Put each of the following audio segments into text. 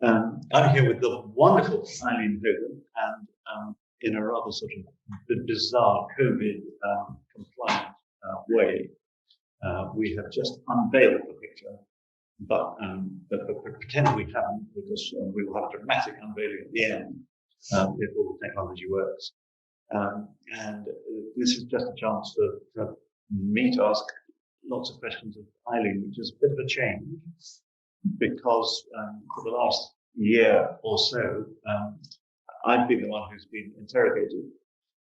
I'm here with the wonderful Eileen Hogan, and in a rather sort of bizarre COVID compliant way, we have just unveiled the picture, but pretend we haven't, because we will have a dramatic unveiling at the end if all the technology works. And this is just a chance for me to ask lots of questions of Eileen, which is a bit of a change, because for the last year or so, I've been the one who's been interrogated,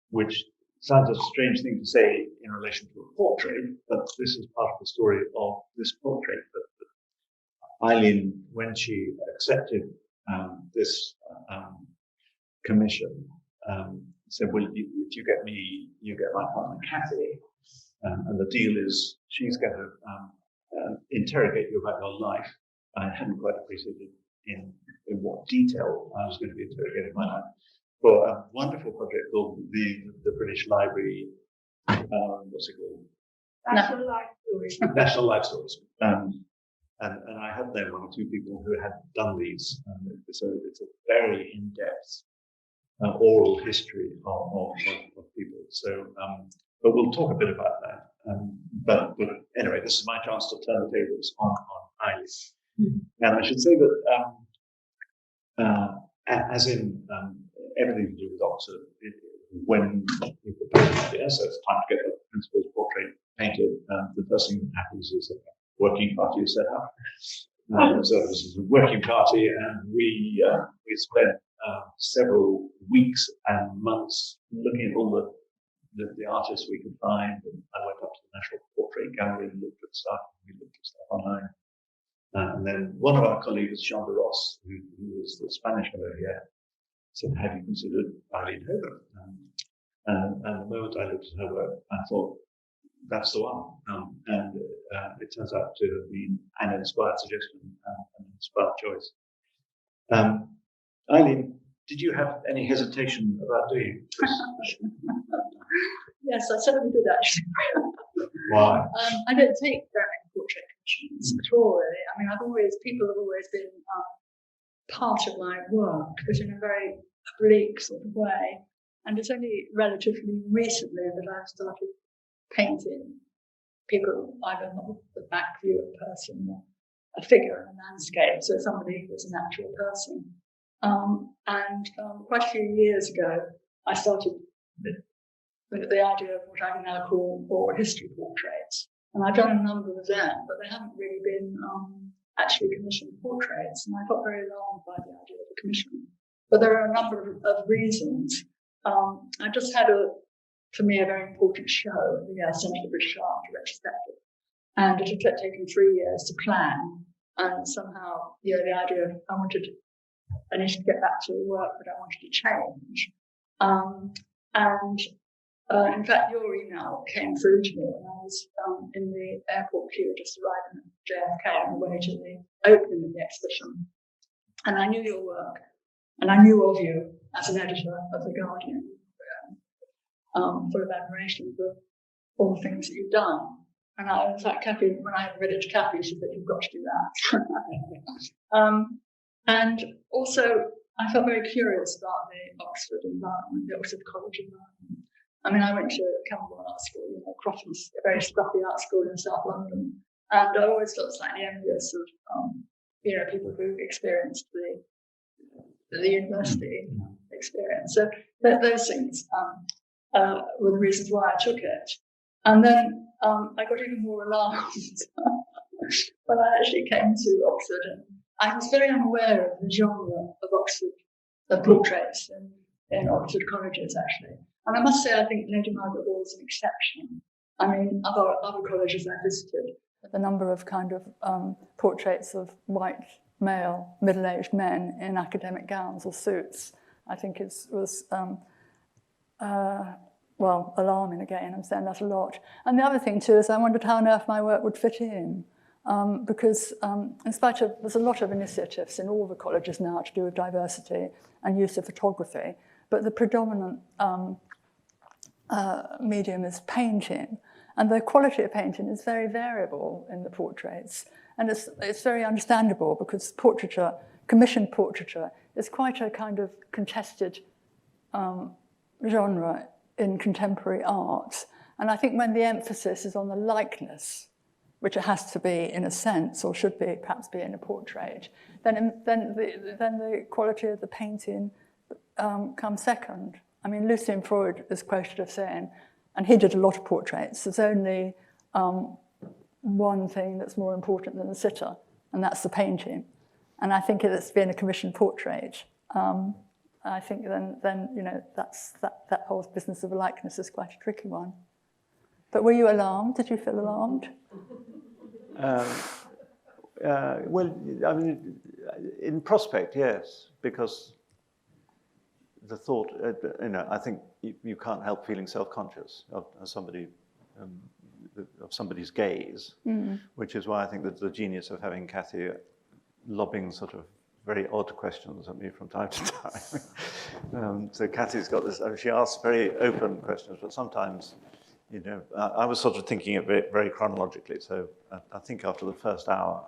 which sounds a strange thing to say in relation to a portrait, but this is part of the story of this portrait. But Eileen, when she accepted this commission, said, well, if you get me, you get my partner Kathy, and the deal is she's going to interrogate you about your life. I hadn't quite appreciated in what detail I was going to be interrogating my life for a wonderful project called the British Library, what's it called? National Life Stories. National Life Stories. And I have known one or two people who had done these. So it's a very in-depth oral history of people. So, but we'll talk a bit about that. But anyway, this is my chance to turn the tables on Eileen. And I should say that, as in everything to do with Oxford, when you propose an idea, so it's time to get the principal's portrait painted, the first thing that happens is that a working party is set up. So this is a working party, and we spent several weeks and months looking at all the artists we could find. And I went up to the National Portrait Gallery and looked at stuff. We looked at stuff online. And then one of our colleagues, Jean de Ross, who was the Spanish fellow here, said, have you considered Eileen Hogan? And the moment I looked at her work, I thought, that's the one. And it turns out to have been an inspired suggestion, an inspired choice. Eileen, did you have any hesitation about doing this? Yes, I certainly did, actually. Why? I don't take very many portrait commissions at all, really. I mean, people have always been part of my work, but in a very oblique sort of way. And it's only relatively recently that I've started painting people, either not the back view of a person or a figure in a landscape, so somebody who is an actual person. And quite a few years ago, I started with the idea of what I can now call oral history portraits. And I've done a number of them, but they haven't really been actually commissioned portraits. And I got very alarmed by the idea of a commission. But there are a number of reasons. I just had for me, a very important show at the Centre for British Art retrospective. And it had taken 3 years to plan. And somehow, the idea of I needed to get back to the work that I wanted to change. In fact, your email came through to me when I was in the airport queue, just arriving at JFK on the way to the opening of the exhibition. And I knew your work, and I knew of you as an editor of The Guardian, full of admiration for all the things that you've done. And in fact, Kathy, when I read it to Kathy, she said, you've got to do that. And also, I felt very curious about the Oxford environment, the Oxford College environment. I mean, I went to Camilla Art School, Crofton's, a very scruffy art school in South London, and I always felt slightly envious of, people who experienced the university experience. So those things were the reasons why I took it. And then I got even more alarmed when I actually came to Oxford, and I was very unaware of the genre of Oxford portraits in Oxford colleges, actually. And I must say, I think Lady Margaret Hall is an exception. I mean, other colleges I visited, the number of kind of portraits of white, male, middle-aged men in academic gowns or suits, I think was alarming again. I'm saying that a lot. And the other thing, too, is I wondered how on earth my work would fit in. Because in spite of, there's a lot of initiatives in all the colleges now to do with diversity and use of photography, but the predominant medium is painting, and the quality of painting is very variable in the portraits, and it's very understandable because portraiture commissioned portraiture is quite a kind of contested genre in contemporary art. And I think when the emphasis is on the likeness, which it has to be in a sense, or should be, perhaps be in a portrait, then the quality of the painting comes second. I mean, Lucien Freud is quoted as saying, and he did a lot of portraits, there's only one thing that's more important than the sitter, and that's the painting. And I think it's been a commissioned portrait. I think then you know, that whole business of likeness is quite a tricky one. But were you alarmed? Did you feel alarmed? Well, I mean, in prospect, yes, because the thought, you know, I think you can't help feeling self-conscious of somebody, of somebody's gaze, which is why I think that the genius of having Cathy lobbing sort of very odd questions at me from time to time. So Cathy's got this, I mean, she asks very open questions, but sometimes, you know, I was sort of thinking of it very chronologically. So I think after the first hour,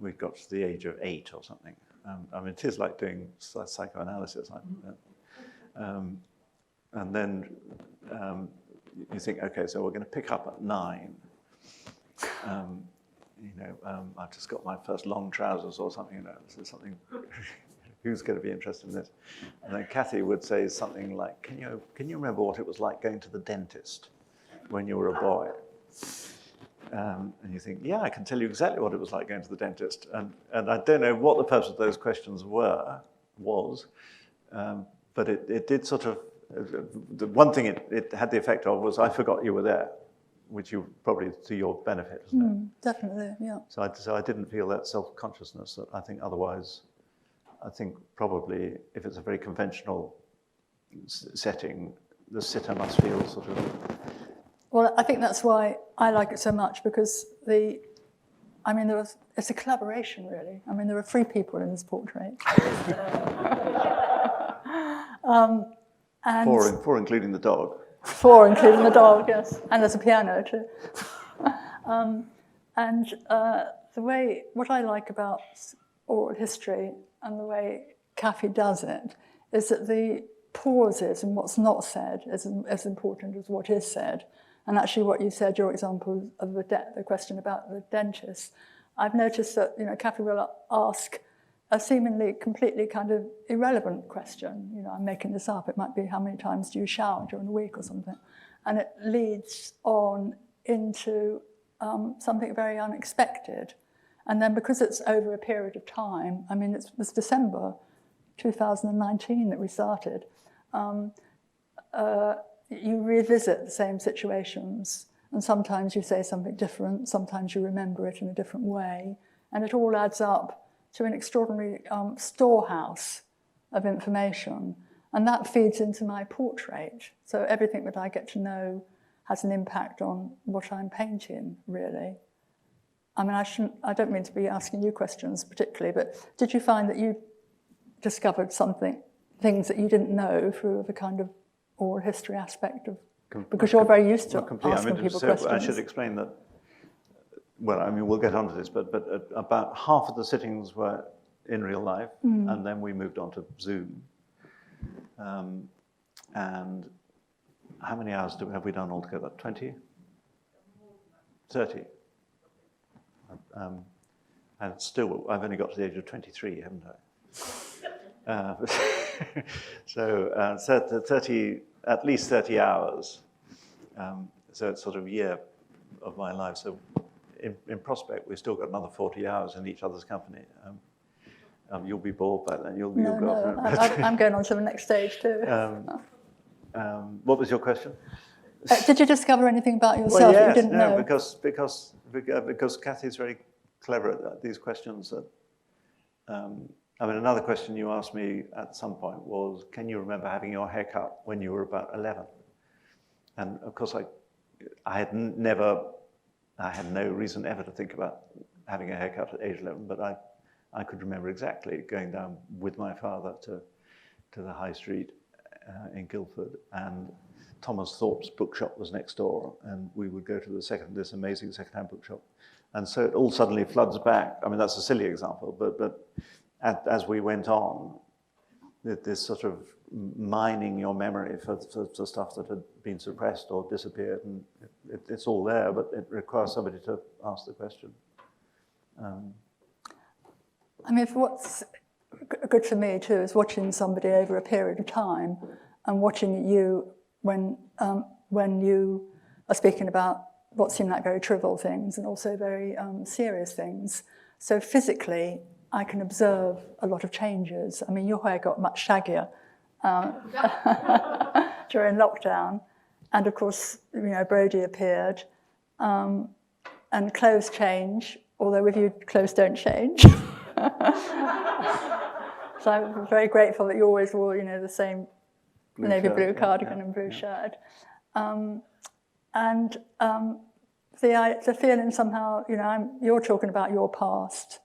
we got to the age of 8 or something. I mean, it is like doing psychoanalysis. And then you think, okay, so we're going to pick up at 9. You know, I've just got my first long trousers or something. You know, this is something. Who's going to be interested in this? And then Cathy would say something like, "Can you remember what it was like going to the dentist when you were a boy?" And you think, yeah, I can tell you exactly what it was like going to the dentist. And I don't know what the purpose of those questions was, but it did sort of, the one thing it had the effect of was I forgot you were there, which you probably to your benefit, isn't it? Definitely, yeah. So I didn't feel that self-consciousness that I think otherwise, I think probably if it's a very conventional setting, the sitter must feel sort of. Well, I think that's why I like it so much, because it's a collaboration, really. I mean, there are 3 people in this portrait. And 4 including the dog. 4 including the dog, yes. And there's a piano, too. What I like about oral history and the way Cathy does it is that the pauses and what's not said is as important as what is said. And actually what you said, your example of the question about the dentist, I've noticed that, you know, Cathy will ask a seemingly completely kind of irrelevant question. You know, I'm making this up. It might be, how many times do you shower during the week or something? And it leads on into something very unexpected. And then because it's over a period of time, I mean, it was December 2019 that we started, you revisit the same situations, and sometimes you say something different, sometimes you remember it in a different way, and it all adds up to an extraordinary storehouse of information, and that feeds into my portrait. So everything that I get to know has an impact on what I'm painting, really. I mean, I don't mean to be asking you questions particularly, but did you find that you discovered things that you didn't know through the kind of oral history aspect of, because you're very used to asking people questions. I should explain that, well, I mean, we'll get onto this, but about half of the sittings were in real life, and then we moved on to Zoom. And how many hours have we done altogether? 20? 30? And still, I've only got to the age of 23, haven't I? So 30, at least 30 hours. So it's sort of a year of my life. So in prospect, we've still got another 40 hours in each other's company. You'll be bored by then. I'm going on to the next stage too. What was your question? Did you discover anything about yourself that you didn't know? Because Cathy's very clever at these questions. I mean, another question you asked me at some point was, can you remember having your hair cut when you were about 11? And of course, I had no reason ever to think about having a haircut at age 11, but I could remember exactly going down with my father to the high street in Guildford, and Thomas Thorpe's bookshop was next door, and we would go to this amazing second-hand bookshop. And so it all suddenly floods back. I mean, that's a silly example, as we went on, this sort of mining your memory for stuff that had been suppressed or disappeared, and it's all there, but it requires somebody to ask the question. I mean, what's good for me too is watching somebody over a period of time, and watching you when you are speaking about what seem like very trivial things and also very serious things. So physically, I can observe a lot of changes. I mean, your hair got much shaggier during lockdown, and of course, Brodie appeared, and clothes change. Although with you, clothes don't change. So I'm very grateful that you always wore, the same Blue navy shirt, blue yeah, cardigan and blue shirt. The feeling somehow, you're talking about your past,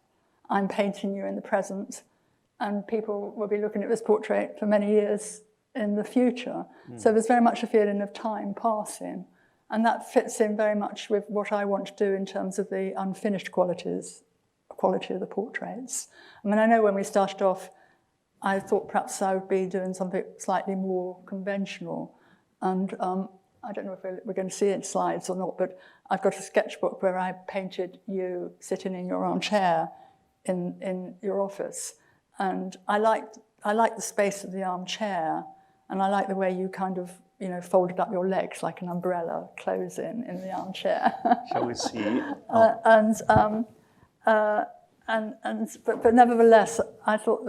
I'm painting you in the present, and people will be looking at this portrait for many years in the future. So there's very much a feeling of time passing, and that fits in very much with what I want to do in terms of the unfinished quality of the portraits. I mean, I know when we started off, I thought perhaps I would be doing something slightly more conventional, and I don't know if we're going to see it in slides or not, but I've got a sketchbook where I painted you sitting in your armchair in your office, and I like the space of the armchair, and I like the way you kind of folded up your legs like an umbrella, closing in the armchair. Shall we see? But nevertheless, I thought,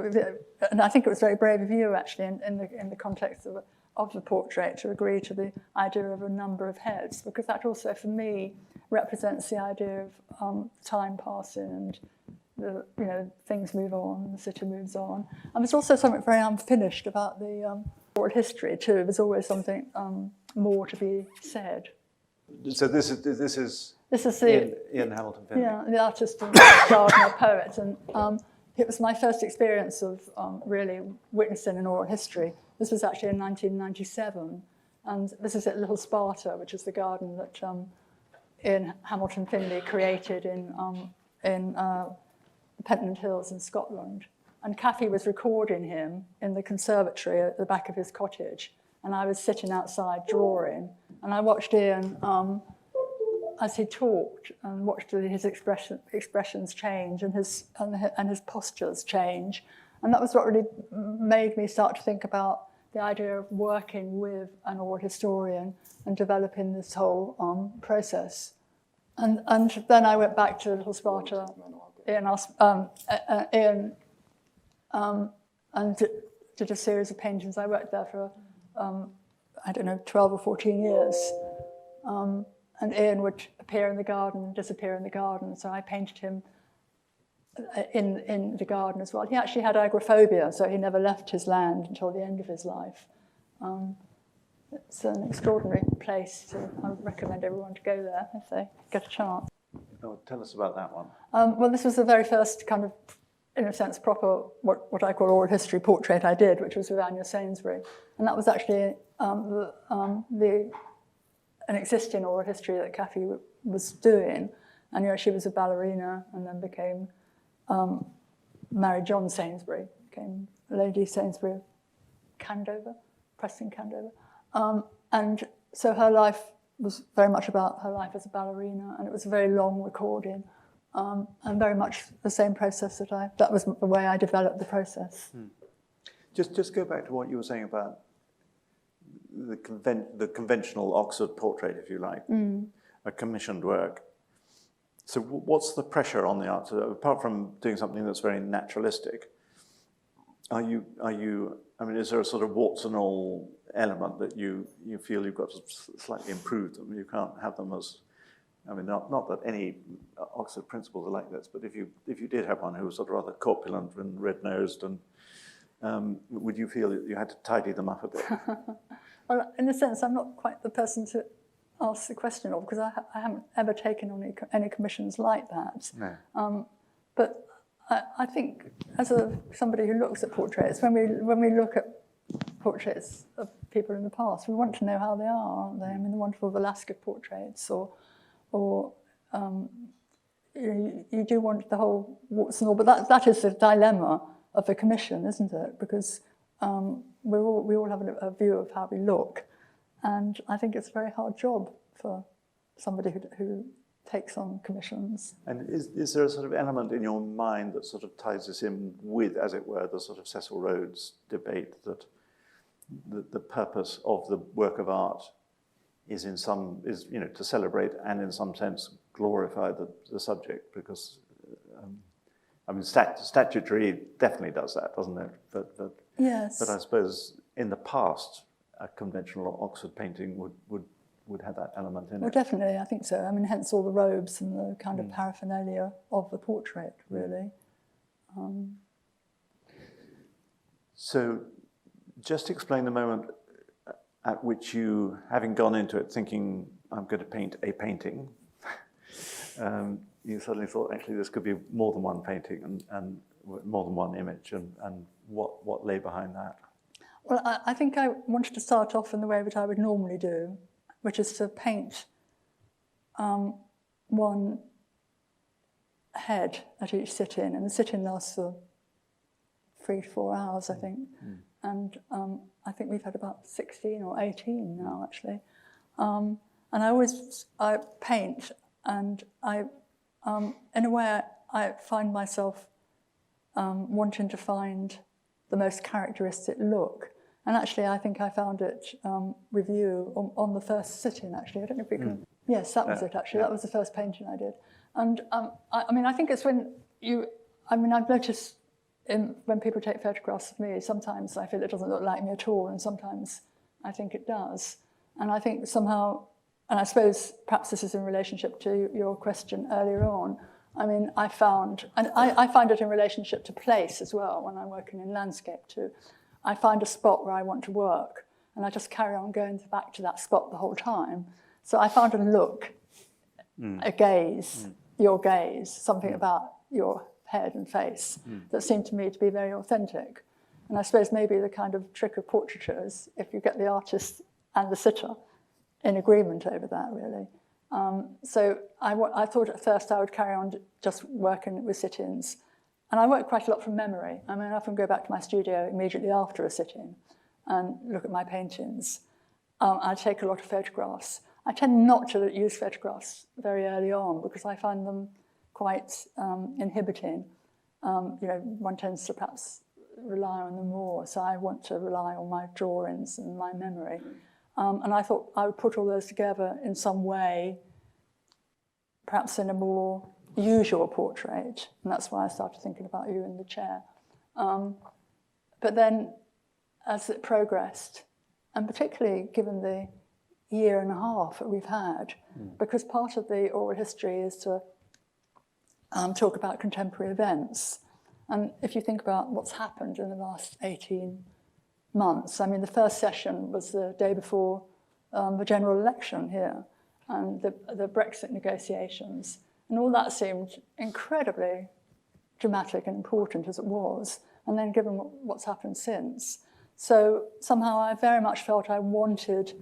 and I think it was very brave of you actually in the context of the portrait to agree to the idea of a number of heads, because that also for me represents the idea of time passing and things move on, the city moves on. And there's also something very unfinished about the oral history too. There's always something more to be said. So this is Ian Hamilton Finlay. Yeah, the artist and gardener poet, and it was my first experience of really witnessing an oral history. This was actually in 1997, and this is at Little Sparta, which is the garden that Ian Hamilton Finlay created in Pentland Hills in Scotland. And Kathy was recording him in the conservatory at the back of his cottage, and I was sitting outside drawing, and I watched Ian as he talked, and watched his expressions change and his postures change. And that was what really made me start to think about the idea of working with an oral historian and developing this whole process. And then I went back to Little Sparta, Ian and did a series of paintings. I worked there for, 12 or 14 years. And Ian would appear in the garden and disappear in the garden, so I painted him in the garden as well. He actually had agoraphobia, so he never left his land until the end of his life. It's an extraordinary place, so I would recommend everyone to go there if they get a chance. Oh, tell us about that one. Well, this was the very first kind of, in a sense, proper, what I call oral history portrait I did, which was with Anya Sainsbury. And that was actually an existing oral history that Kathy was doing. And she was a ballerina and then became married John Sainsbury, became Lady Sainsbury of Candover, Preston Candover. And so her life was very much about her life as a ballerina, and it was a very long recording, and very much the same process that was the way I developed the process. Just go back to what you were saying about the conventional Oxford portrait, if you like, a commissioned work. So what's the pressure on the artist, apart from doing something that's very naturalistic? Is there a sort of warts and all element that you feel you've got to slightly improve them? You can't have them as, not that any Oxford principles are like this, but if you did have one who was sort of rather corpulent and red-nosed, and would you feel that you had to tidy them up a bit? Well, in a sense, I'm not quite the person to ask the question of, because I haven't ever taken on any commissions like that. No. But I think, as somebody who looks at portraits, when we look at portraits of people in the past, we want to know how they are, aren't they? I mean, the wonderful Velasquez portraits, or you do want the whole warts and all, but that is the dilemma of the commission, isn't it? Because we all have a view of how we look, and I think it's a very hard job for somebody who takes on commissions. And is there a sort of element in your mind that sort of ties this in with, as it were, the sort of Cecil Rhodes debate that the purpose of the work of art is to celebrate and in some sense glorify the subject? Because I mean, statutory definitely does that, doesn't it? But Yes. But I suppose in the past, a conventional Oxford painting would have that element in it. Well, definitely, I think so. I mean, hence all the robes and the kind of paraphernalia of the portrait, really. So just explain the moment at which you, having gone into it thinking, I'm going to paint a painting, you suddenly thought, actually, this could be more than one painting and more than one image, and what lay behind that? Well, I think I wanted to start off in the way that I would normally do, which is to paint one head at each sit-in, and the sit-in lasts for 3 to 4 hours, I think. And I think we've had about 16 or 18 now, actually. And I paint, and in a way, I find myself wanting to find the most characteristic look. And actually, I think I found it with you on the first sit-in, actually. I don't know if we could... Yes, that was it, actually. That was the first painting I did. And I mean, I think it's when you... I mean, I've noticed when people take photographs of me, sometimes I feel it doesn't look like me at all, and sometimes I think it does. And I think somehow, and I suppose perhaps this is in relationship to your question earlier on, I mean, I found, and I find it in relationship to place as well, when I'm working in landscape too. I find a spot where I want to work, and I just carry on going back to that spot the whole time. So I found a look, a gaze, your gaze, something about your head and face that seemed to me to be very authentic. And I suppose maybe the kind of trick of portraiture is if you get the artist and the sitter in agreement over that, really. So I thought at first I would carry on just working with sit-ins. And I work quite a lot from memory. I mean, I often go back to my studio immediately after a sit-in and look at my paintings. I take a lot of photographs. I tend not to use photographs very early on because I find them quite inhibiting. You know, one tends to perhaps rely on them more, so I want to rely on my drawings and my memory. And I thought I would put all those together in some way, perhaps in a more usual portrait, and that's why I started thinking about you in the chair. But then, as it progressed, and particularly given the year and a half that we've had, because part of the oral history is to talk about contemporary events. And if you think about what's happened in the last 18 months, I mean, the first session was the day before the general election here, and the Brexit negotiations. And all that seemed incredibly dramatic and important as it was, and then given what's happened since. So somehow I very much felt I wanted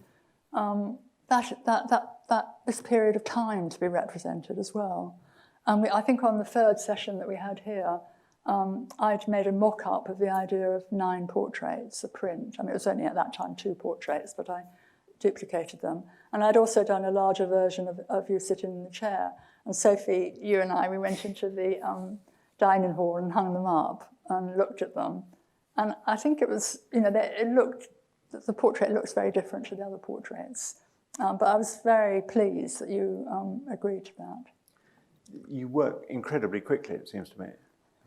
this period of time to be represented as well. And I think on the third session that we had here, I'd made a mock-up of the idea of 9 portraits, a print. I mean, it was only at that time 2 portraits, but I duplicated them. And I'd also done a larger version of you sitting in the chair. And Sophie, you and I, we went into the dining hall and hung them up and looked at them. And I think it was, you know, the portrait looks very different to the other portraits. But I was very pleased that you agreed to that. You work incredibly quickly, it seems to me.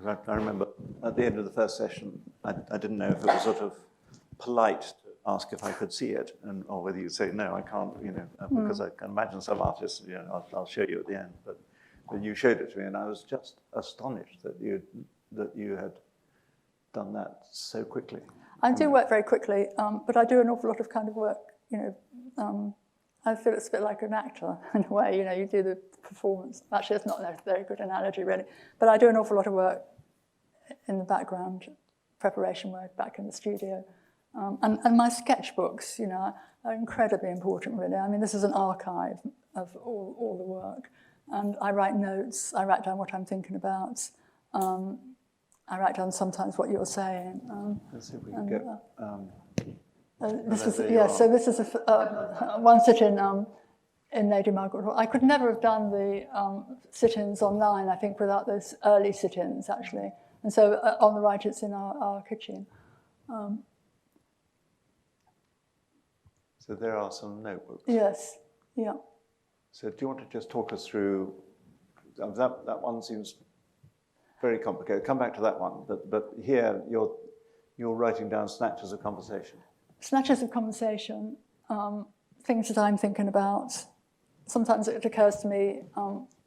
I remember at the end of the first session, I didn't know if it was sort of polite to ask if I could see it, or whether you'd say, no, I can't, you know, because I can imagine some artists, you know, I'll show you at the end. But you showed it to me, and I was just astonished that you had done that so quickly. I do work very quickly, but I do an awful lot of kind of work, you know. I feel it's a bit like an actor in a way, you know, you do the performance. Actually, it's not a very good analogy, really. But I do an awful lot of work in the background, preparation work back in the studio. And my sketchbooks, you know, are incredibly important, really. I mean, this is an archive of all the work. And I write notes, I write down what I'm thinking about. I write down sometimes what you're saying. Let's see if we can get. This is So this is one sit-in in Lady Margaret Hall. I could never have done the sit-ins online, I think, without those early sit-ins, actually. And so on the right, it's in our kitchen. So there are some notebooks. Yes, yeah. So do you want to just talk us through, that one seems very complicated. Come back to that one, but here you're writing down snatches of conversation. Snatches of conversation, things that I'm thinking about. Sometimes it occurs to me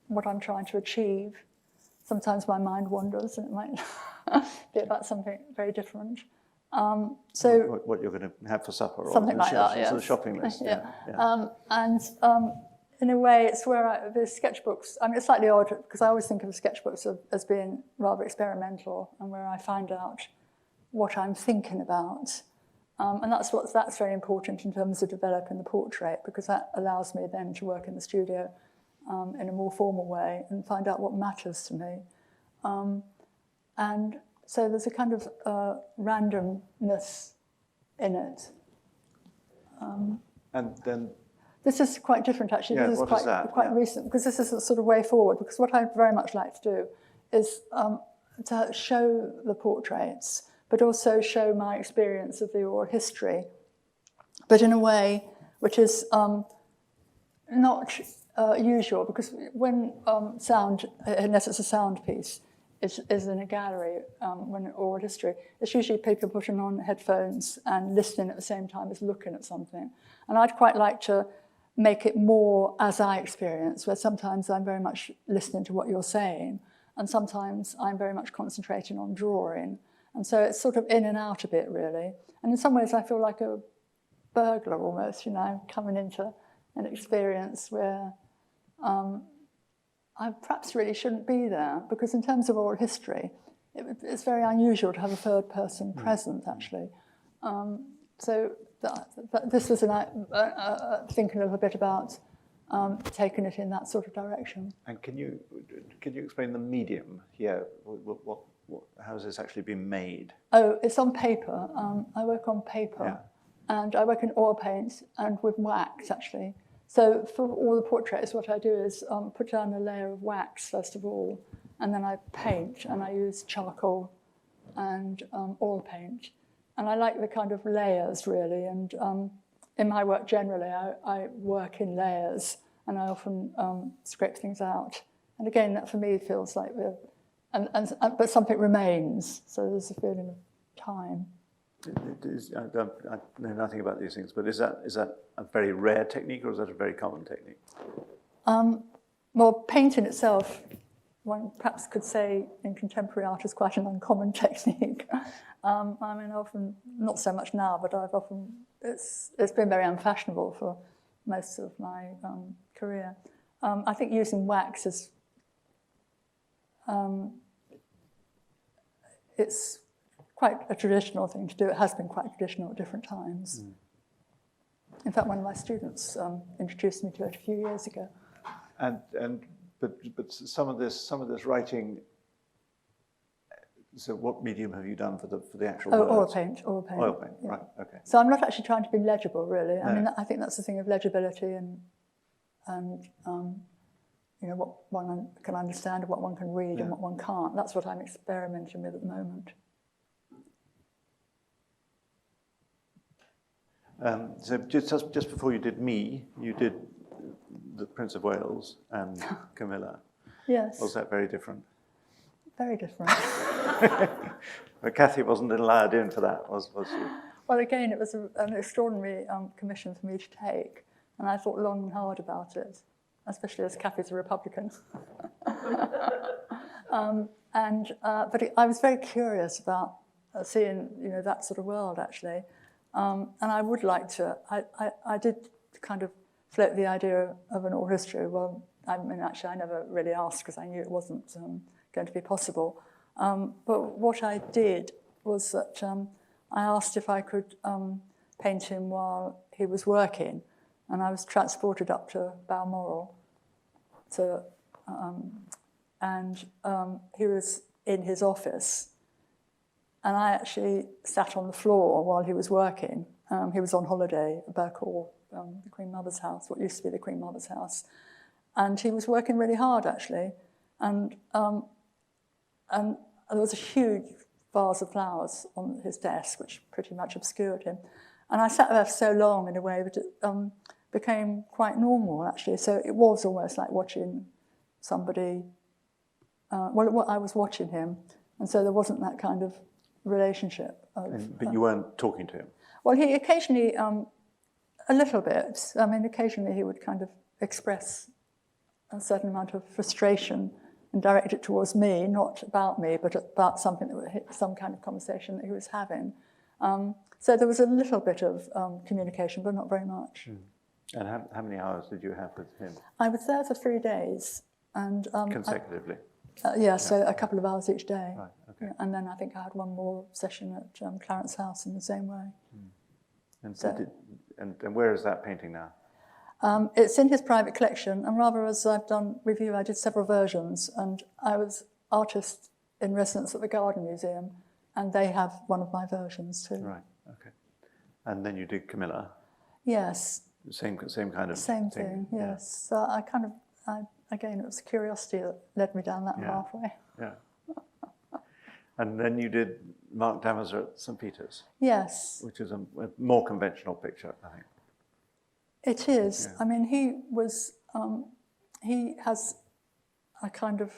what I'm trying to achieve. Sometimes my mind wanders and it might be about something very different. So what you're going to have for supper, or something like that, yes. The shopping list. Yeah. In a way, it's where the sketchbooks. I mean, it's slightly odd because I always think of sketchbooks as being rather experimental, and where I find out what I'm thinking about, and that's very important in terms of developing the portrait, because that allows me then to work in the studio in a more formal way and find out what matters to me, and so there's a kind of randomness in it. And then this is quite different, actually. Yeah, this is quite yeah. recent, because this is a sort of way forward. Because what I'd very much like to do is to show the portraits, but also show my experience of the oral history, but in a way which is not usual, because when sound, unless it's a sound piece, is in a gallery, when oral history, it's usually people putting on headphones and listening at the same time as looking at something. And I'd quite like to make it more as I experience, where sometimes I'm very much listening to what you're saying, and sometimes I'm very much concentrating on drawing. And so it's sort of in and out a bit, really. And in some ways I feel like a burglar almost, coming into an experience where I perhaps really shouldn't be there, because in terms of oral history, it's very unusual to have a third person present, actually. So this was thinking a little bit about taking it in that sort of direction. And can you explain the medium here? How has this actually been made? Oh, it's on paper. I work on paper, yeah. And I work in oil paint and with wax, actually. So for all the portraits, what I do is put down a layer of wax, first of all, and then I paint, and I use charcoal and oil paint. And I like the kind of layers, really. And in my work generally, I work in layers, and I often scrape things out. And again, that for me feels like but something remains, so there's a feeling of time. I know nothing about these things, but is that a very rare technique, or is that a very common technique? Well, paint in itself, one perhaps could say in contemporary art, is quite an uncommon technique. I mean, often, not so much now, but it's been very unfashionable for most of my career. I think using wax is, it's quite a traditional thing to do. It has been quite traditional at different times. In fact, one of my students introduced me to it a few years ago. But some of this writing. So what medium have you done for the actual words? Oil paint. Oil paint, yeah. Right, okay. So I'm not actually trying to be legible, really. No. I mean, I think that's the thing of legibility and what one can understand and what one can read and what one can't. That's what I'm experimenting with at the moment. So just before you did me, you did the Prince of Wales and Camilla. Yes. Was that very different? Very different. But Kathy wasn't allowed in for that, was she? Well, again, it was an extraordinary commission for me to take, and I thought long and hard about it, especially as Kathy's a Republican. But I was very curious about seeing, that sort of world, actually. And I would like to. I did kind of float the idea of an oral history. Well, I mean, actually, I never really asked because I knew it wasn't going to be possible. But what I did was that I asked if I could paint him while he was working, and I was transported up to Balmoral and he was in his office, And I actually sat on the floor while he was working. He was on holiday at Burkhall, the Queen Mother's house, what used to be the Queen Mother's house. And he was working really hard, actually. And there was a huge vase of flowers on his desk, which pretty much obscured him. And I sat there for so long in a way that it became quite normal, actually. So it was almost like watching somebody. Well, I was watching him, and so there wasn't that kind of relationship. But you weren't talking to him? Well, he occasionally, a little bit. I mean, occasionally he would kind of express a certain amount of frustration and direct it towards me, not about me, but about something that some kind of conversation that he was having. So there was a little bit of communication, but not very much. And how many hours did you have with him? I was there for 3 days. And consecutively? So a couple of hours each day. Right, okay. Yeah, and then I think I had one more session at Clarence House in the same way. And where is that painting now? It's in his private collection, and rather as I've done with you, I did several versions, and I was artist in residence at the Garden Museum, and they have one of my versions too. Right, okay. And then you did Camilla? Yes. Same kind of Same thing, yes. Yeah. So again, it was curiosity that led me down that pathway. Yeah. And then you did Mark Damazer at St. Peter's? Yes. Which is a more conventional picture, I think. It is. Yeah. I mean, he has a kind of,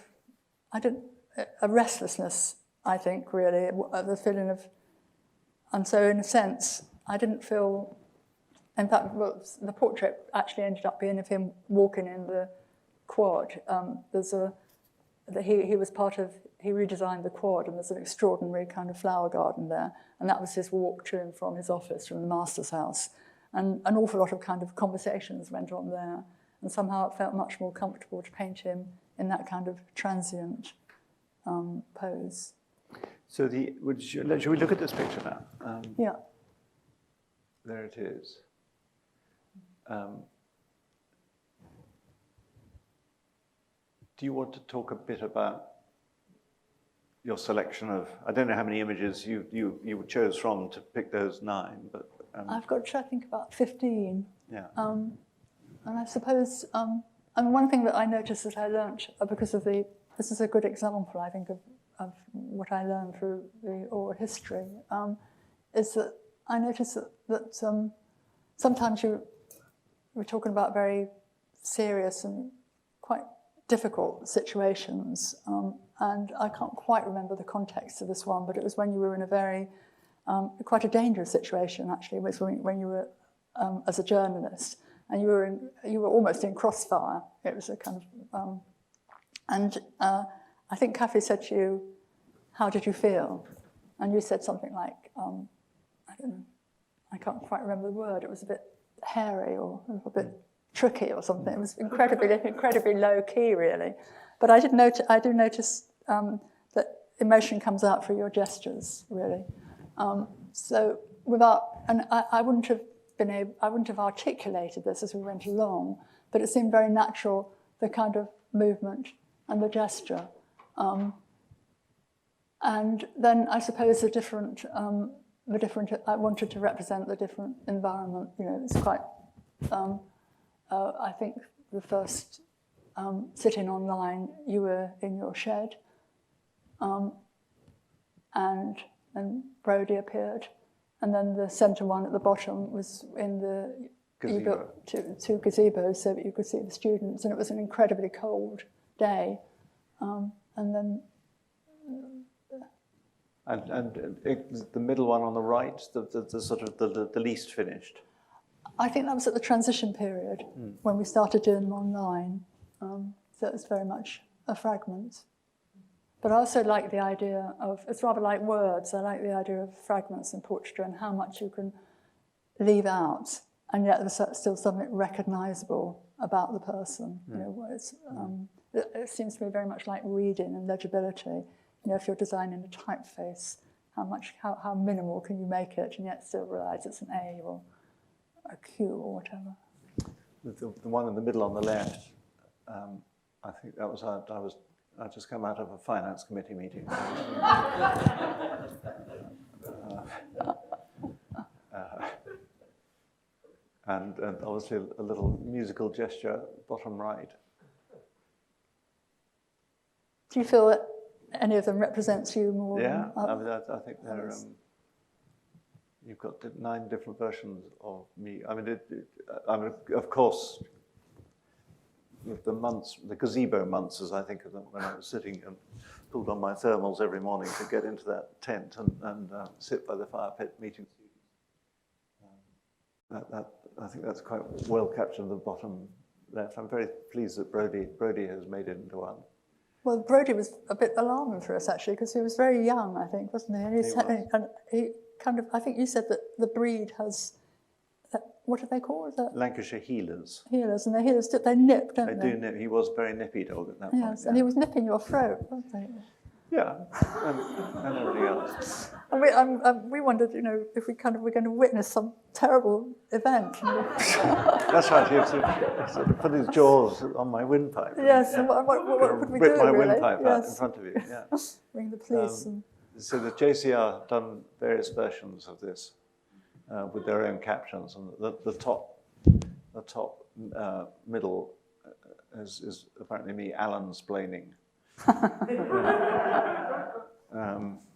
a restlessness, I think, really, the feeling of, and so in a sense, I didn't feel, in fact, the portrait actually ended up being of him walking in the quad. He redesigned the quad, and there's an extraordinary kind of flower garden there, and that was his walk to and from his office, from the master's house. And an awful lot of kind of conversations went on there, and somehow it felt much more comfortable to paint him in that kind of transient pose. So should we look at this picture now? Yeah. There it is. Do you want to talk a bit about your selection of, I don't know how many images you chose from to pick those 9, but... I've got to try to think about 15. Yeah. And I suppose, and one thing that I noticed that I learnt, because of this is a good example, I think, of what I learned through the oral history, is that I noticed that sometimes we're talking about very serious and quite difficult situations, and I can't quite remember the context of this one, but it was when you were in a very, quite a dangerous situation, actually. It was when you were, as a journalist, and you were almost in crossfire. It was a kind of, and I think Kathy said to you, "How did you feel?" And you said something like, I don't know, I can't quite remember the word. It was a bit hairy or a little bit tricky or something. It was incredibly low key, really. But I do notice that emotion comes out through your gestures, really. So I wouldn't have articulated this as we went along, but it seemed very natural, the kind of movement and the gesture. And then I suppose the different, I wanted to represent the different environment. You know, it's quite, I think the first sitting online, you were in your shed, and Brodie appeared. And then the centre one at the bottom was in the, gazebo. You built two gazebos so that you could see the students, and it was an incredibly cold day. And then... And the middle one on the right, the sort of the least finished? I think that was at the transition period, when we started doing them online. So it was very much a fragment. But I also like the idea of, it's rather like words, I like the idea of fragments in portraiture and how much you can leave out, and yet there's still something recognisable about the person. You know, it seems to me very much like reading and legibility. You know, if you're designing a typeface, how minimal can you make it, and yet still realise it's an A or a Q or whatever. The one in the middle on the left, I think that was I just come out of a finance committee meeting. and obviously a little musical gesture, bottom right. Do you feel that any of them represents you more? Yeah, than I think they're. You've got 9 different versions of me. I mean, of course, the gazebo months, as I think of them, when I was sitting and pulled on my thermals every morning to get into that tent and sit by the fire pit meeting students. I think that's quite well captured in the bottom left. I'm very pleased that Brody has made it into one. Well, Brody was a bit alarming for us, actually, because he was very young, I think, wasn't he? And he kind of, I think you said that the breed has, what do they call it? Lancashire healers. Healers, and the healers, they nip, don't they? They do nip. He was a very nippy dog at that point. Yes, and he was nipping your throat, wasn't he? Yeah, and everything else. And we wondered, if we're going to witness some terrible event. That's right. He sort of put his jaws on my windpipe. Yes, and what would we do? Rip my really? windpipe out in front of you. Yeah. Ring the police. So the JCR have done various versions of this with their own captions, and the top middle is apparently me, Alan splaining.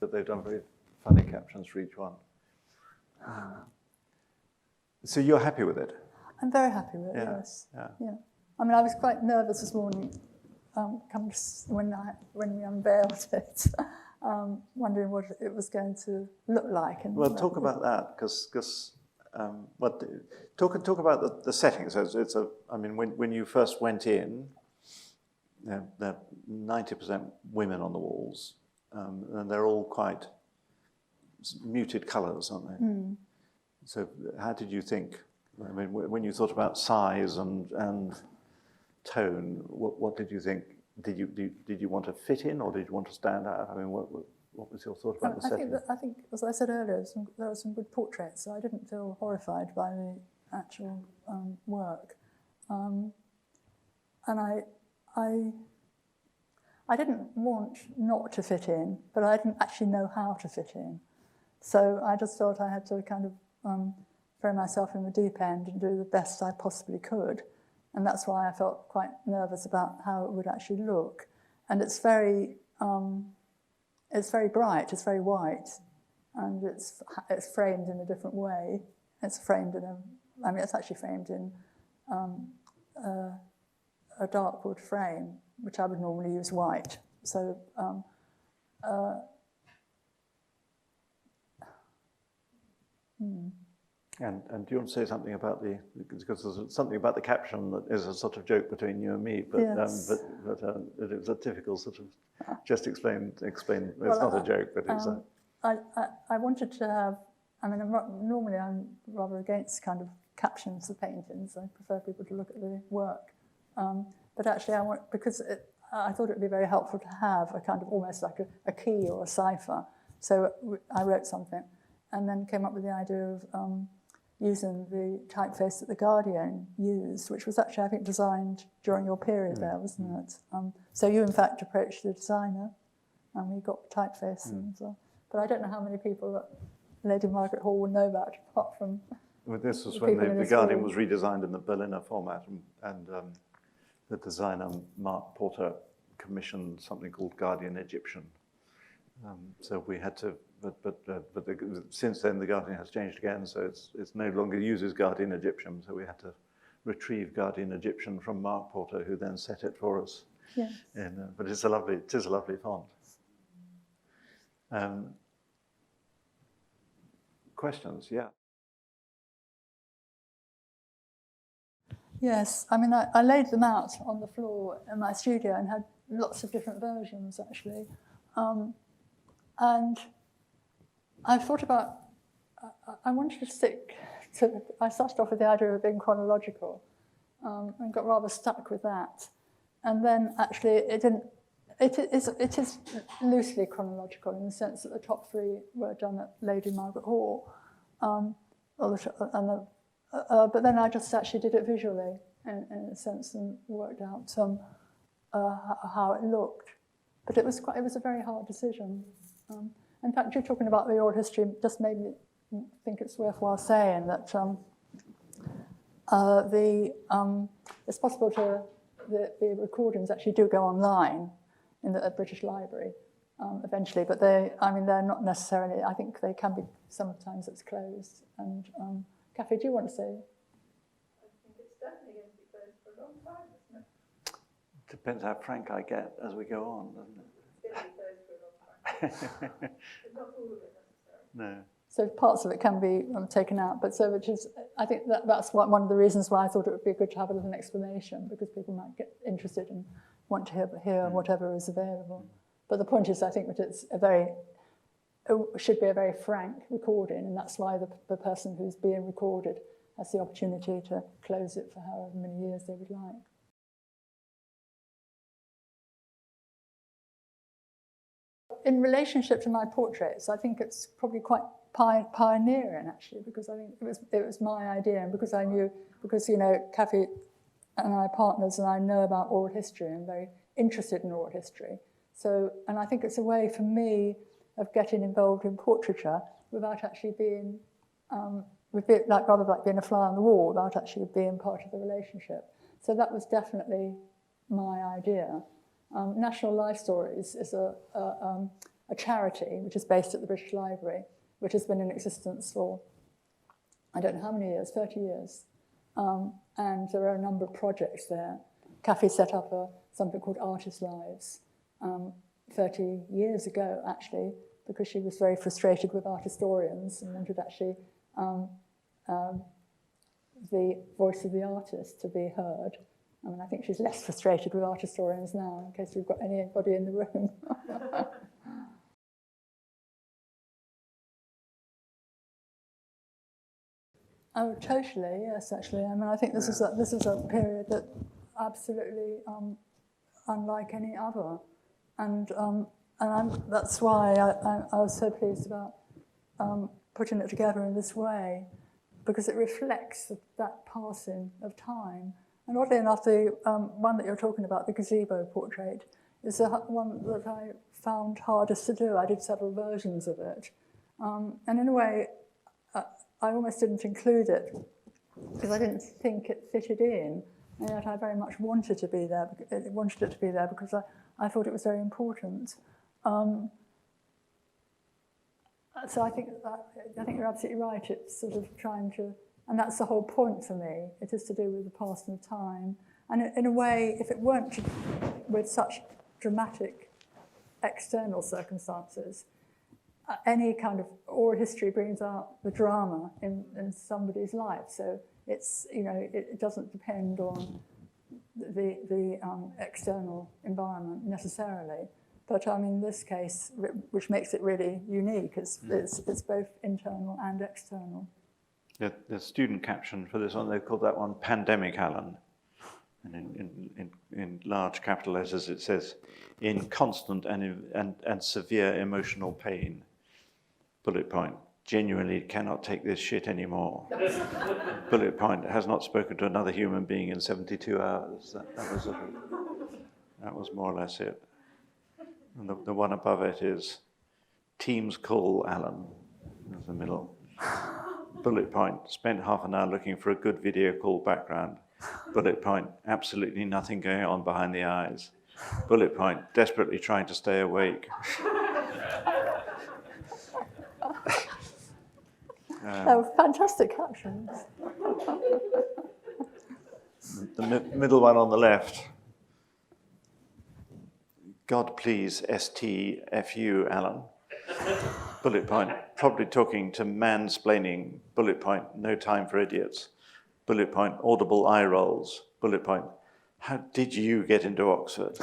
But they've done very funny captions for each one. So you're happy with it? I'm very happy with it, yes. Yeah. I mean, I was quite nervous this morning when we unveiled it, wondering what it was going to look like. And well, talk about that, because talk about the setting. So I mean, when you first went in, there are 90% women on the walls, and they're all quite muted colours, aren't they? Mm. So how did you think, I mean, when you thought about size and tone, what did you think? Did you want to fit in, or did you want to stand out? I mean, what was your thought about the setting? I think, as I said earlier, there were some good portraits, so I didn't feel horrified by the actual work. And I didn't want not to fit in, but I didn't actually know how to fit in. So I just thought I had to kind of throw myself in the deep end and do the best I possibly could. And that's why I felt quite nervous about how it would actually look. And it's very bright, it's very white, and it's framed in a different way. It's framed in it's actually framed in a dark wood frame, which I would normally use white. So, And do you want to say something about because there's something about the caption that is a sort of joke between you and me, but yes. It was a typical sort of just explain. It's not a joke, but it's a. I wanted to have. I mean, normally I'm rather against kind of captions for paintings. I prefer people to look at the work. But actually, I thought it would be very helpful to have a kind of almost like a key or a cipher. So I wrote something, and then came up with the idea of using the typeface that The Guardian used, which was actually, I think, designed during your period there, wasn't it? So you, in fact, approached the designer, and we got the typeface. And so, but I don't know how many people that Lady Margaret Hall would know about, apart from. Well, this was when the Guardian was redesigned in the Berliner format, and the designer Mark Porter commissioned something called Guardian Egyptian. So we had to, but since then the Guardian has changed again, so it's no longer uses Guardian Egyptian. So we had to retrieve Guardian Egyptian from Mark Porter, who then set it for us. Yes. But it is a lovely font. Questions? Yeah. Yes, I mean, I laid them out on the floor in my studio and had lots of different versions, actually. And I thought about, I wanted to stick to, I started off with the idea of being chronological and got rather stuck with that. And then actually it is loosely chronological in the sense that the top 3 were done at Lady Margaret Hall. But then I just actually did it visually in a sense and worked out how it looked. But it was a very hard decision. In fact, you're talking about the oral history just made me think it's worthwhile saying that it's possible the recordings actually do go online in the British Library eventually, but they're not necessarily, I think they can be, sometimes it's closed. And Kathy, do you want to say? I think it's definitely going to be closed for a long time, isn't it? Depends how frank I get as we go on, doesn't it? It's going to be closed for a long time. But not all of it necessarily. No. So parts of it can be taken out, but so which is, I think that's one of the reasons why I thought it would be good to have a little explanation, because people might get interested and want to hear whatever is available. But the point is, I think that it should be a very frank recording, and that's why the person who's being recorded has the opportunity to close it for however many years they would like. In relationship to my portraits, I think it's probably quite pioneering, actually, because I think it was my idea, and because I knew, because Kathy and I are partners, and I know about oral history, and very interested in oral history. So, and I think it's a way for me of getting involved in portraiture without actually being, rather like being a fly on the wall, without actually being part of the relationship. So that was definitely my idea. National Life Stories is a charity which is based at the British Library, which has been in existence for, I don't know how many years, 30 years. And there are a number of projects there. Kathy set up something called Artist Lives 30 years ago, actually, because she was very frustrated with art historians and wanted actually the voice of the artist to be heard. I mean, I think she's less frustrated with art historians now, in case we've got anybody in the room. Oh, totally, yes, actually. I mean, I think this is a period that absolutely unlike any other, and that's why I was so pleased about putting it together in this way, because it reflects that passing of time. And oddly enough, the one that you're talking about, the gazebo portrait, is the one that I found hardest to do. I did several versions of it, and in a way, I almost didn't include it because I didn't think it fitted in, and yet I very much wanted it to be there because I thought it was very important. So I think you're absolutely right. It's sort of trying to, and that's the whole point for me. It is to do with the past and the time, and in a way, if it weren't with such dramatic external circumstances, any kind of oral history brings out the drama in somebody's life. So it's, it doesn't depend on the external environment necessarily. But in this case, which makes it really unique, it's both internal and external. The student caption for this one, they called that one Pandemic Alan. And in large capital letters it says, in constant and severe emotional pain. Bullet point, genuinely cannot take this shit anymore. Bullet point, has not spoken to another human being in 72 hours. That was more or less it. And the one above it is, Teams call Alan, in the middle. Bullet point, spent half an hour looking for a good video call background. Bullet point, absolutely nothing going on behind the eyes. Bullet point, desperately trying to stay awake. Fantastic captions. The middle one on the left. God please STFU Alan. Bullet point, probably talking to mansplaining. Bullet point, no time for idiots. Bullet point, audible eye rolls. Bullet point, how did you get into Oxford?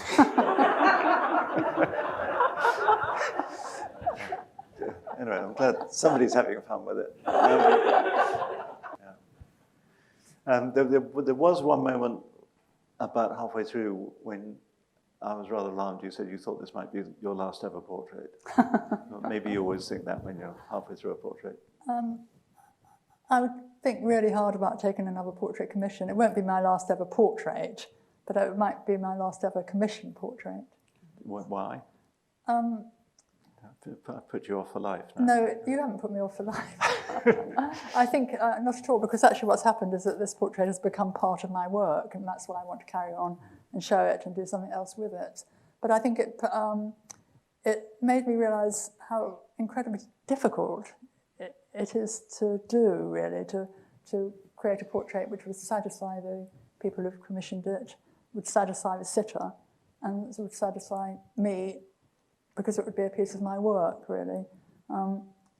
Anyway, I'm glad somebody's having fun with it. There was one moment about halfway through when I was rather alarmed. You said you thought this might be your last ever portrait. Maybe you always think that when you're halfway through a portrait. I would think really hard about taking another portrait commission. It won't be my last ever portrait, but it might be my last ever commissioned portrait. Why? I put you off for life now. No, you haven't put me off for life. I think not at all, because actually what's happened is that this portrait has become part of my work, and that's what I want to carry on and show it and do something else with it. But I think it made me realise how incredibly difficult it is to do, really, to create a portrait which would satisfy the people who've commissioned it, would satisfy the sitter, and would satisfy me, because it would be a piece of my work, really.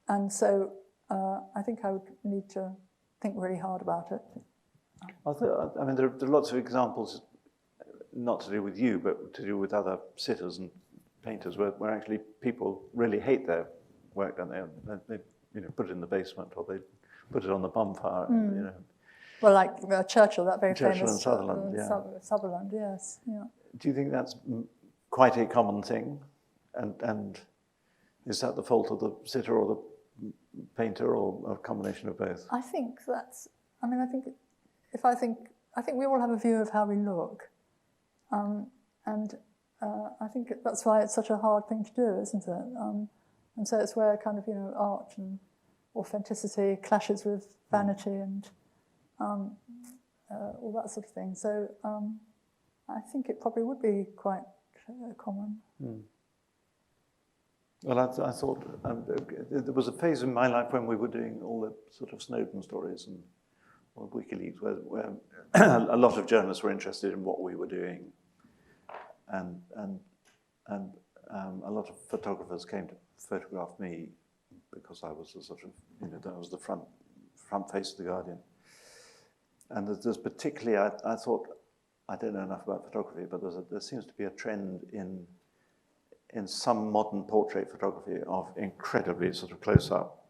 And so I think I would need to think really hard about it. I mean, there are lots of examples, not to do with you, but to do with other sitters and painters, where actually people really hate their work, don't they? They put it in the basement, or they put it on the bonfire. Well, like Churchill, that very Churchill famous and Sutherland, yeah. Sutherland, yes, yeah. Do you think that's quite a common thing? And is that the fault of the sitter or the painter, or a combination of both? I think that's, I think we all have a view of how we look. I think that's why it's such a hard thing to do, isn't it? And so it's where kind of, art and authenticity clashes with vanity and all that sort of thing. So I think it probably would be quite common. Well, I thought there was a phase in my life when we were doing all the sort of Snowden stories and WikiLeaks, where a lot of journalists were interested in what we were doing, and a lot of photographers came to photograph me because I was the sort of, that was the front face of the Guardian. And there's particularly, I thought, I don't know enough about photography, but there seems to be a trend in some modern portrait photography of incredibly sort of close up.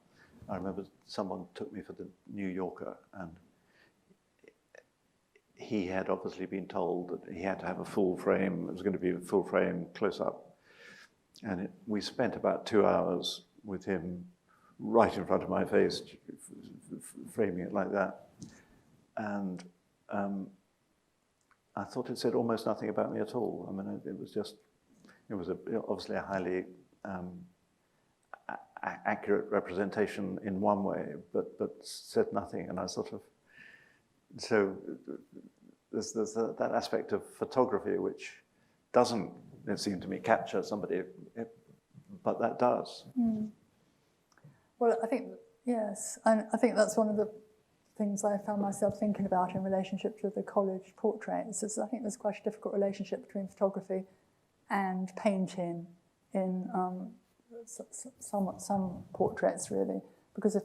I remember someone took me for the New Yorker, and he had obviously been told that he had to have a full frame. It was going to be a full frame close up. And we spent about 2 hours with him right in front of my face, framing it like that. And I thought it said almost nothing about me at all. I mean, it was obviously a highly accurate representation in one way, but said nothing. And I sort of, so there's that aspect of photography which doesn't, it seemed to me, capture somebody, but that does. Well, I think, yes, and I think that's one of the things I found myself thinking about in relationship to the college portraits. Is I think there's quite a difficult relationship between photography and painting in some portraits, really, because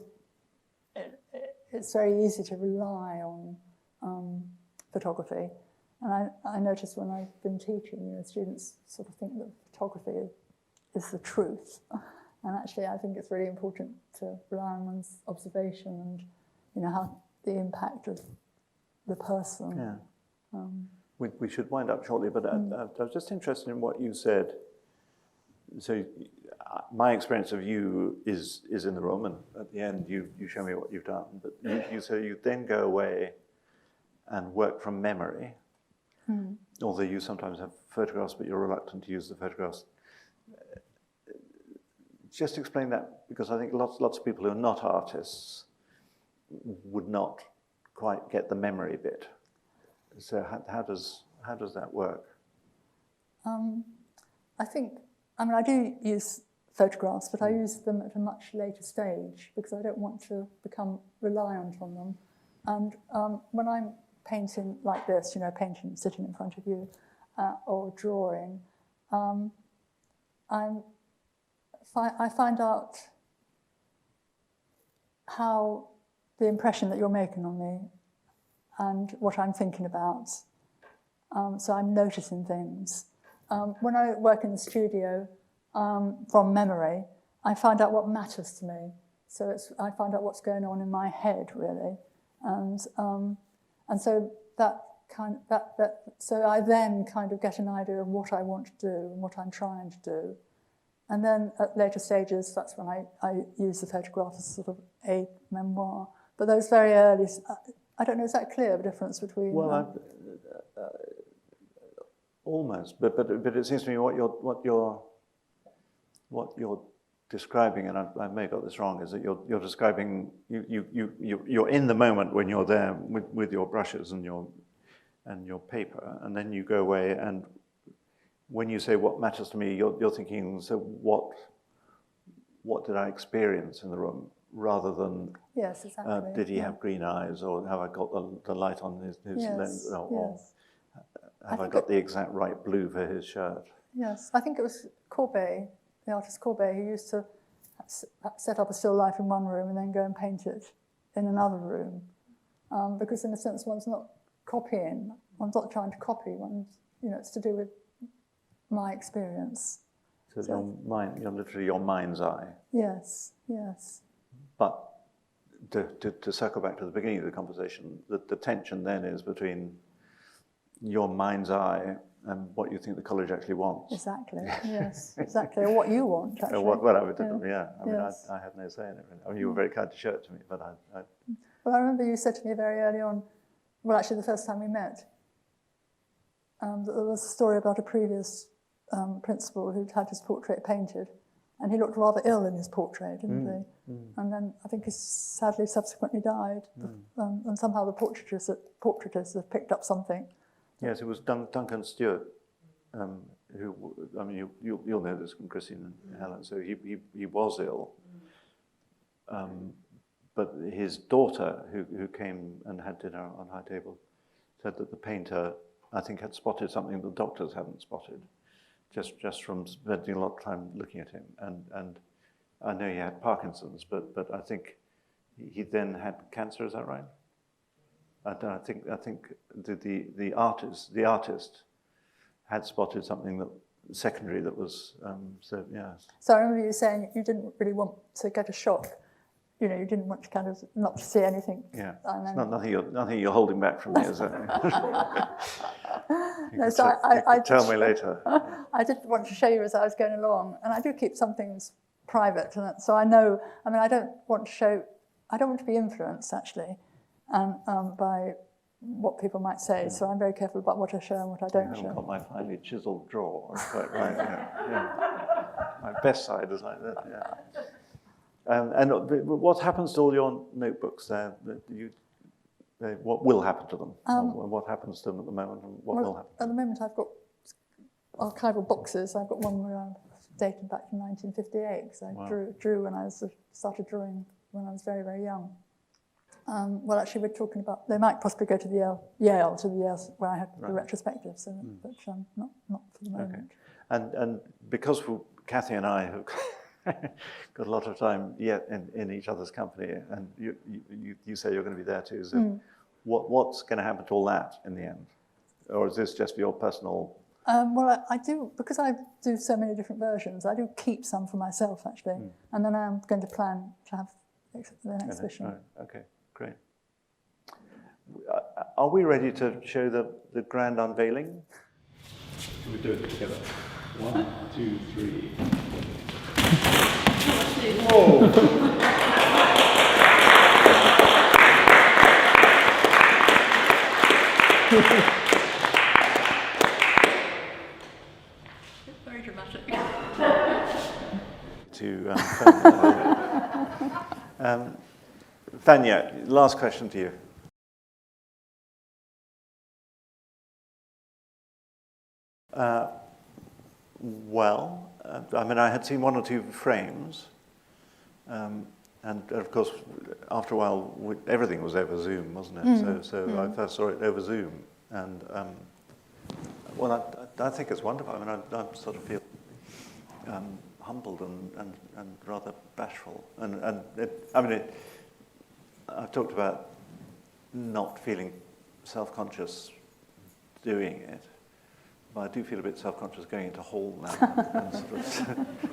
it's very easy to rely on photography. And I noticed when I've been teaching, students sort of think that photography is the truth. And actually, I think it's really important to rely on one's observation and, how the impact of the person. Yeah. We should wind up shortly, but I was just interested in what you said. So my experience of you is in the room, and at the end you show me what you've done. But you then go away and work from memory, although you sometimes have photographs, but you're reluctant to use the photographs. Just explain that, because I think lots of people who are not artists would not quite get the memory bit. So how does that work? I think, I do use photographs, but I use them at a much later stage because I don't want to become reliant on them. And when I'm painting like this, painting sitting in front of you, or drawing, I find out how the impression that you're making on me and what I'm thinking about. So I'm noticing things. When I work in the studio from memory, I find out what matters to me. So I find out what's going on in my head, really, and so so I then kind of get an idea of what I want to do and what I'm trying to do. And then at later stages, that's when I use the photograph as sort of a memoir. But those very early, I don't know, is that clear, the difference between... Well, almost, but it seems to me what you're describing, and I may have got this wrong, is that you're describing, you're in the moment when you're there with your brushes and your paper, and then you go away, and when you say what matters to me, you're thinking, so what did I experience in the room, rather than Yes, exactly. did he have green eyes, or have I got the light on his Yes, lens, or yes. have I got the exact right blue for his shirt? Yes, I think it was Courbet, the artist Courbet, who used to set up a still life in one room and then go and paint it in another room, because in a sense one's not copying, one's not trying to copy, it's to do with my experience. So you're literally your mind's eye. Yes, yes. But to circle back to the beginning of the conversation, the tension then is between your mind's eye and what you think the college actually wants. Exactly, yes, exactly. Or what you want, actually. I had no say in it. I mean, you were very kind to show it to me, but Well, I remember you said to me very early on, well, actually the first time we met, that there was a story about a previous principal who'd had his portrait painted, and he looked rather ill in his portrait, didn't he? And then I think he sadly subsequently died, and somehow the portraitors have picked up something. Yes, it was Duncan Stewart, who, I mean, you'll know this from Christine and Helen. So he was ill, but his daughter, who came and had dinner on High Table, said that the painter, I think, had spotted something the doctors hadn't spotted, just from spending a lot of time looking at him. And I know he had Parkinson's, but I think he then had cancer. Is that right? I think the artist had spotted something secondary that was so yeah. So I remember you saying you didn't really want to get a shock. You didn't want to kind of not to see anything. Yeah, it's nothing you're holding back from me, is it? No, so I tell me later. I did want to show you as I was going along, and I do keep some things private, and so I know. I mean, I don't want to be influenced actually. By what people might say, so I'm very careful about what I show and what I don't show. I've got my finely chiselled drawer, quite right. Yeah. My best side is like that. Yeah. And what happens to all your notebooks there? What will happen to them? What happens to them at the moment? And what will happen? At the moment, I've got archival boxes. I've got one where I'm dating back to 1958 because I drew when I started drawing when I was very, very young. Well, actually, we're talking about they might possibly go to the Yale where I had the retrospective, so but not for the moment. Okay. And because Kathy and I have got a lot of time yet in each other's company, and you say you're going to be there too. So what's going to happen to all that in the end, or is this just your personal? Well, I do, because I do so many different versions. I do keep some for myself actually, and then I'm going to plan to have an exhibition. Right. Okay. Great. Are we ready to show the grand unveiling? Should we do it together? 1, 2, 3. Whoa! Very dramatic. Vanya, last question to you. I mean, I had seen 1 or 2 frames, and of course, after a while, everything was over Zoom, wasn't it? So I first saw it over Zoom, and I think it's wonderful. I mean, I sort of feel humbled and rather bashful, I've talked about not feeling self-conscious doing it, but I do feel a bit self-conscious going into hall now and sort of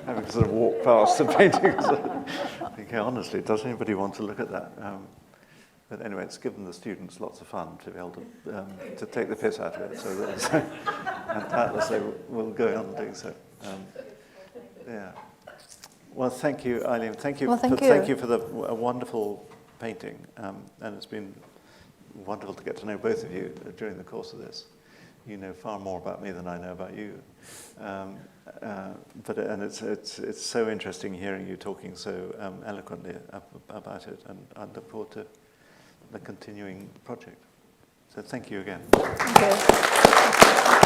having to sort of walk past the paintings. Thinking, honestly, does anybody want to look at that? But anyway, it's given the students lots of fun to be able to take the piss out of it, and doubtless they will go on doing so. Yeah. Well, thank you, Eileen. Thank you for the wonderful painting, and it's been wonderful to get to know both of you during the course of this. you know far more about me than I know about you. But it's so interesting hearing you talking so eloquently about it, and I look forward to the continuing project. So thank you again. Okay.